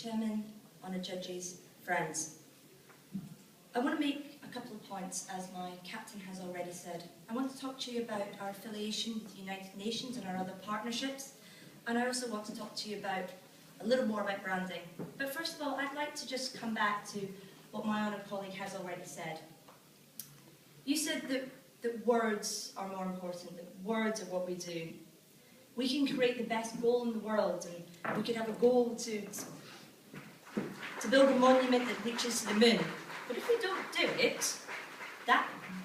Chairman, honoured judges, friends. I want to make a couple of points, as my captain has already said. I want to talk to you about our affiliation with the United Nations and our other partnerships, and I also want to talk to you about a little more about branding. But first of all, I'd like to just come back to what my honoured colleague has already said. You said that words are more important, that words are what we do. We can create the best goal in the world, and we could have a goal to build a monument that reaches to the moon. But if we don't do it,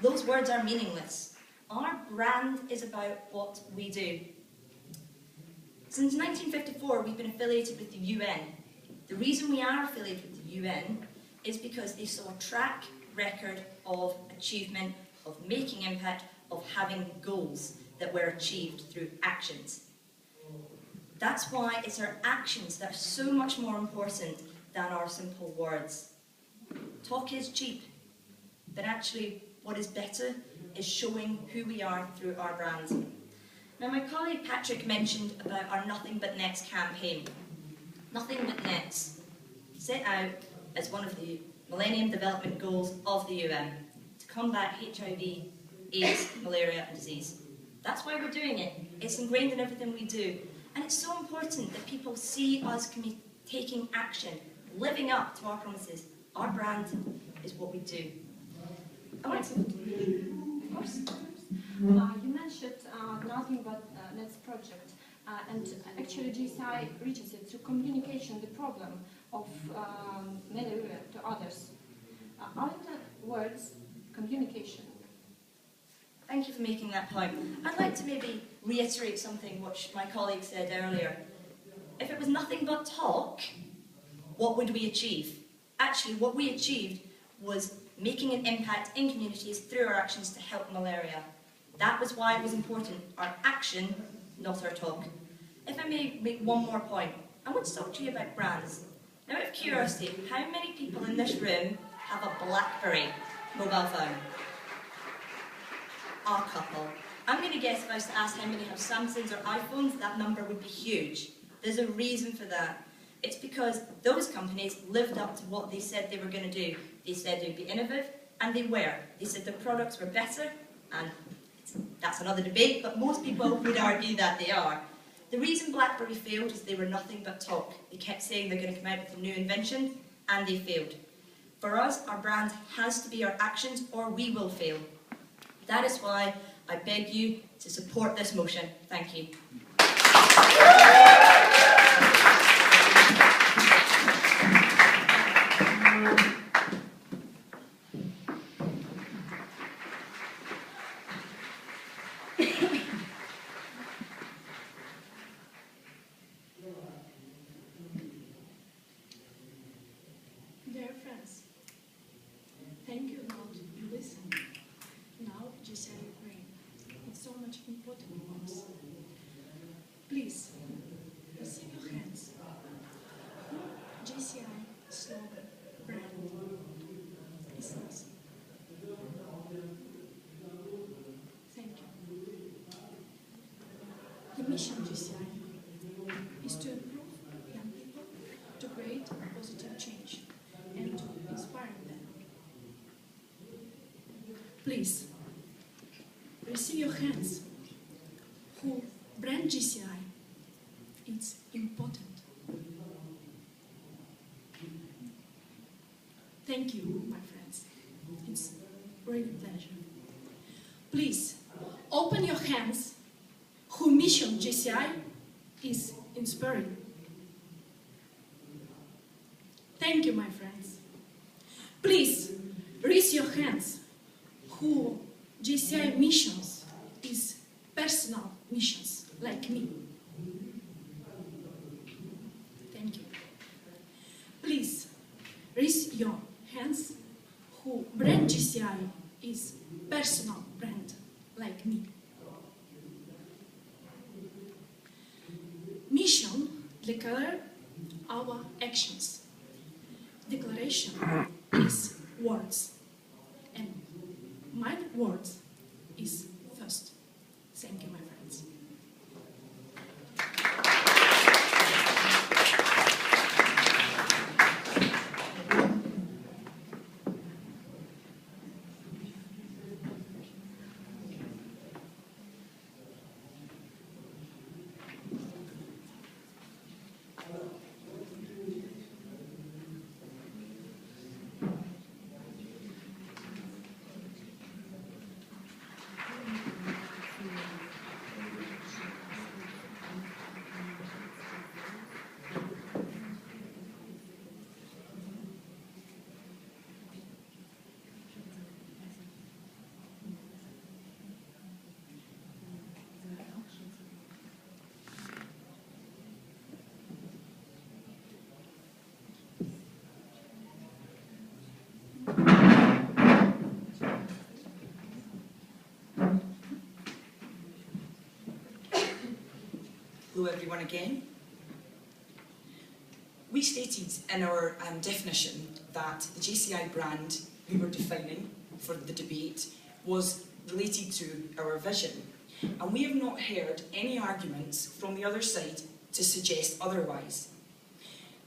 those words are meaningless. Our brand is about what we do. Since 1954, we've been affiliated with the UN. The reason we are affiliated with the UN is because they saw a track record of achievement, of making impact, of having goals that were achieved through actions. That's why it's our actions that are so much more important than our simple words. Talk is cheap, but actually what is better is showing who we are through our brand. Now, my colleague Patrick mentioned about our Nothing But Nets campaign. Nothing But Nets, set out as one of the Millennium Development Goals of the UN, to combat HIV, AIDS, malaria and disease. That's why we're doing it. It's ingrained in everything we do. And it's so important that people see us taking action, living up to our promises. Our brand is what we do. I want to... Of course. You mentioned Nothing But Nets project, and actually GCI reaches it through communication, the problem of malaria to others. Other words, communication. Thank you for making that point. I'd like to maybe reiterate something which my colleague said earlier. If it was nothing but talk, what would we achieve? Actually, what we achieved was making an impact in communities through our actions to help malaria. That was why it was important. Our action, not our talk. If I may make one more point, I want to talk to you about brands. Now, out of curiosity, how many people in this room have a BlackBerry mobile phone? A couple. I'm going to guess if I was to ask how many have Samsungs or iPhones, that number would be huge. There's a reason for that. It's because those companies lived up to what they said they were going to do. They said they'd be innovative, and they were. They said their products were better, and that's another debate, but most people would argue that they are. The reason BlackBerry failed is they were nothing but talk. They kept saying they're going to come out with a new invention, and they failed. For us, our brand has to be our actions, or we will fail. That is why I beg you to support this motion. Thank you. Dear friends, thank you for listening. Now, GCI Ukraine, it's so much important for us. Please, receive your hands. GCI slogan, brand, is us. Thank you. The mission GCI is to improve young people, to create a positive change, and to inspire them. Please, receive your hands. Who brand GCI? It's important. Thank you, my friends. It's really a pleasure. Please, open your hands. Who mission GCI is inspiring. Thank you, my friends. Please, raise your hands. Who GCI missions is personal missions, like me. Thank you. Please, raise your hands. Who brand GCI is personal brand, like me. Mission declare our actions. Declaration is words, and my words is first. Thank you, my friends. Hello everyone again. We stated in our definition that the JCI brand we were defining for the debate was related to our vision. And we have not heard any arguments from the other side to suggest otherwise.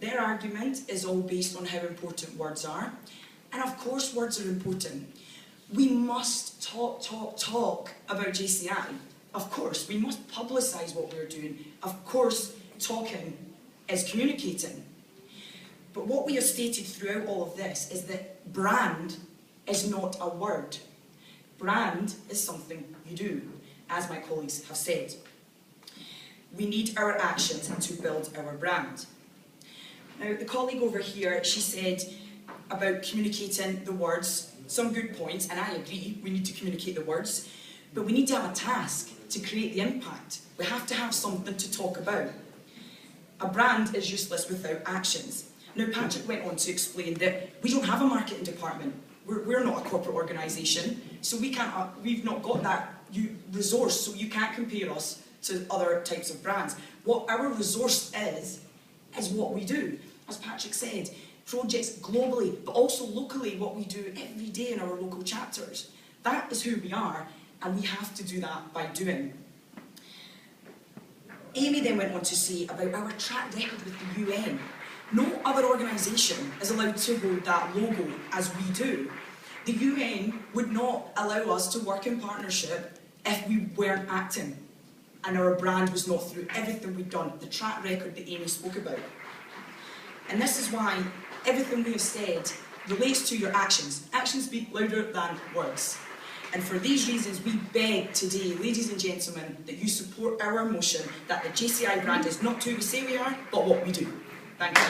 Their argument is all based on how important words are. And of course words are important. We must talk about JCI. Of course, we must publicise what we're doing. Of course, talking is communicating. But what we have stated throughout all of this is that brand is not a word. Brand is something you do, as my colleagues have said. We need our actions to build our brand. Now, the colleague over here, she said about communicating the words, some good points, and I agree, we need to communicate the words, but we need to have a task to create the impact. We have to have something to talk about. A brand is useless without actions. Now, Patrick went on to explain that we don't have a marketing department. We're not a corporate organisation, so we've not got that resource, so you can't compare us to other types of brands. What our resource is what we do. As Patrick said, projects globally, but also locally, what we do every day in our local chapters. That is who we are, and we have to do that by doing. Amy then went on to say about our track record with the UN. No other organisation is allowed to hold that logo as we do. The UN would not allow us to work in partnership if we weren't acting, and our brand was not through everything we've done, the track record that Amy spoke about. And this is why everything we have said relates to your actions. Actions speak louder than words. And for these reasons, we beg today, ladies and gentlemen, that you support our motion that the JCI brand is not who we say we are, but what we do. Thank you.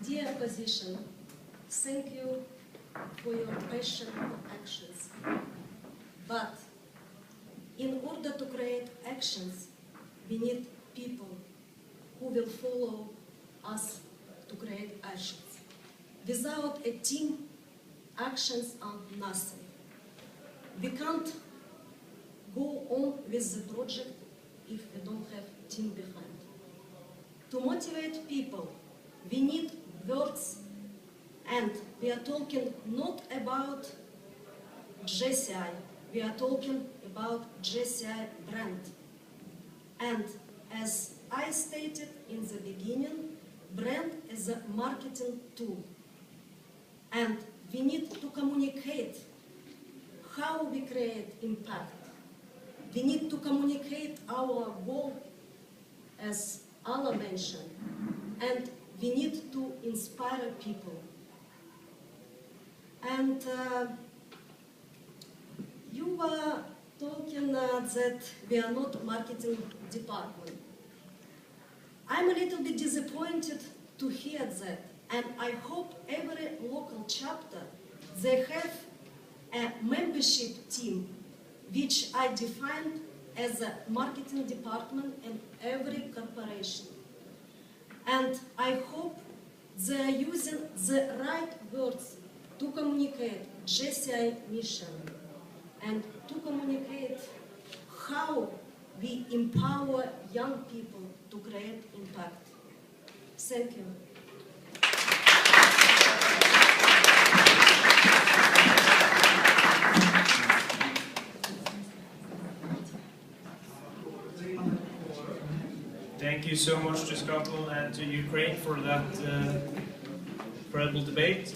Dear opposition, thank you for your passion and actions. But in order to create actions, we need people who will follow us to create actions. Without a team, actions are nothing. We can't go on with the project if we don't have a team behind. To motivate people, we need words, and we are talking not about JCI, we are talking about JCI brand. And as I stated in the beginning, brand is a marketing tool. And we need to communicate how we create impact. We need to communicate our goal, as Anna mentioned, and we need to inspire people. And you were talking that we are not a marketing department. I'm a little bit disappointed to hear that, and I hope every local chapter, they have a membership team, which I defined as a marketing department in every corporation. And I hope they are using the right words to communicate JCI mission and to communicate how we empower young people to create impact. Thank you. Thank you so much to Scotland and to Ukraine for that incredible debate.